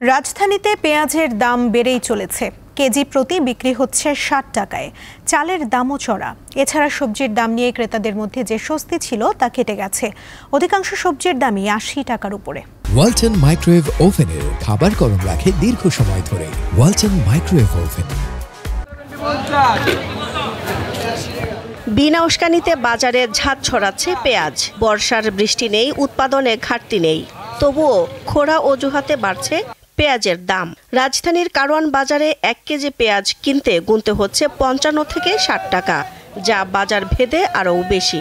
রাজধানীতে পেঁয়াজের দাম বেড়েই চলেছে। কেজি প্রতি বিক্রি হচ্ছে ৬০ টাকায়। চালের দামও চড়া। এছাড়া সবজির দাম নিয়ে ক্রেতাদের মধ্যে যে স্বস্তি ছিল তা কেটে গেছে। অধিকাংশ সবজির দামই ৮০ টাকার উপরে। ওয়ালটন মাইক্রোওয়েভ ওভেনের খাবার গরম রাখে দীর্ঘ সময় ধরে। Walton microwave oven. বিনা উস্কানিতে বাজারে ঝাঁজ ছড়াচ্ছে পেঁয়াজ। বর্ষার বৃষ্টি নেই, উৎপাদনে ঘাটতি নেই, তবুও খোঁড়া অজুহাতে বাড়ছে পেঁয়াজের দাম। রাজধানীর কারওয়ান বাজারে ১ কেজি পেঁয়াজ কিনতে গুনতে হচ্ছে ৫৫ থেকে ৬০ টাকা, যা বাজার ভেদে আরও বেশি।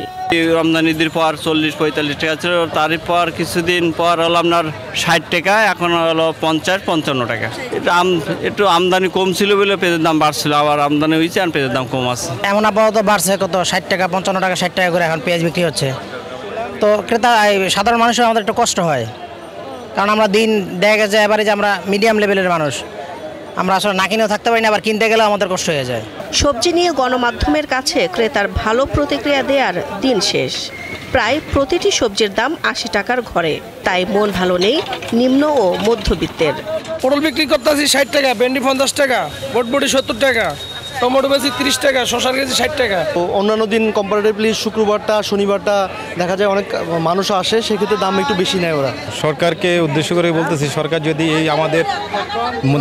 রমজানিদের পর ৪০-৪৫ টাকা ছিল, তারপর কিছুদিন পর হলো আপনার ৬০ টাকা, এখন হলো ৫০-৫৫ টাকা। একটু আমদানি কম ছিল বলে পেঁয়াজের দাম বাড়ছিল, আবার আমদানি হয়েছে আর পেঁয়াজের দাম কম আছে। এমন আপাতত বাড়ছে কত ৬০ টাকা, ৫৫ টাকা, ৬০ টাকা করে এখন পেঁয়াজ বিক্রি হচ্ছে। তো ক্রেতা সাধারণ মানুষের আমাদের একটু কষ্ট হয়, কারণ আমরা দিন দেখা গেছে এবারে যে আমরা মিডিয়াম লেভেলের মানুষ, আমরা আসলে না কিনেও থাকতে পারি না, আবার কিনতে গেলেও আমাদের কষ্ট হয়ে যায়। সবজি নিয়ে গণমাধ্যমের কাছে ক্রেতার ভালো প্রতিক্রিয়া দেওয়ার দিন শেষ। প্রায় প্রতিটি সবজির দাম ৮০ টাকার ঘরে, তাই মন ভালো নেই নিম্ন ও মধ্যবিত্তের। পটল বিক্রি করতেছি ৬০ টাকা, ভেন্ডি ৫০ টাকা, বটবটি ৭০ টাকা, টমেটো বেশি ৩০ টাকা, শসার কেজি ৬০ টাকা। অন্যান্য দিন কম্পারেটিভলি শুক্রবারটা শনিবারটা দেখা যায় অনেক মানুষ আসে, সেক্ষেত্রে দাম একটু বেশি নেয় ওরা। সরকারকে উদ্দেশ্য করে বলতেছি, সরকার যদি এই আমাদের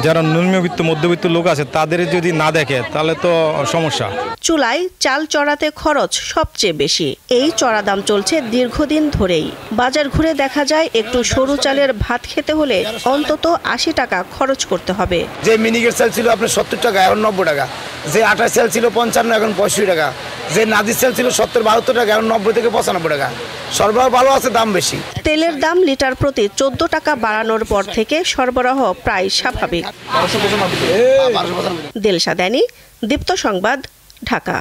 যারা নিম্নবিত্ত মধ্যবিত্ত লোক আছে তাদের যদি না দেখে তাহলে তো সমস্যা। চুলায় চাল চড়াতে খরচ সবচেয়ে বেশি। এই চড়া দাম চলছে দীর্ঘদিন ধরেই। বাজার ঘুরে দেখা যায় একটু সরু চালের ভাত খেতে হলে অন্তত ৮০ টাকা খরচ করতে হবে। যে মিনিকেট চাল ছিল আপনার ৭০ টাকা, এখন ৯০ টাকা। যে আটার চাল ছিল ৫৫, এখন ৬৫ টাকা। যে নাদির চাল ছিল ৭০-৭২ টাকা, এখন ৯০ থেকে ৯৫ টাকা। সরবরাহ ভালো আছে, দাম বেশি। তেলের দাম লিটার প্রতি ১৪ টাকা বাড়ানোর পর থেকে সরবরাহ প্রায় স্বাভাবিক। দিলশা দানি, দীপ্ত সংবাদ, ঢাকা।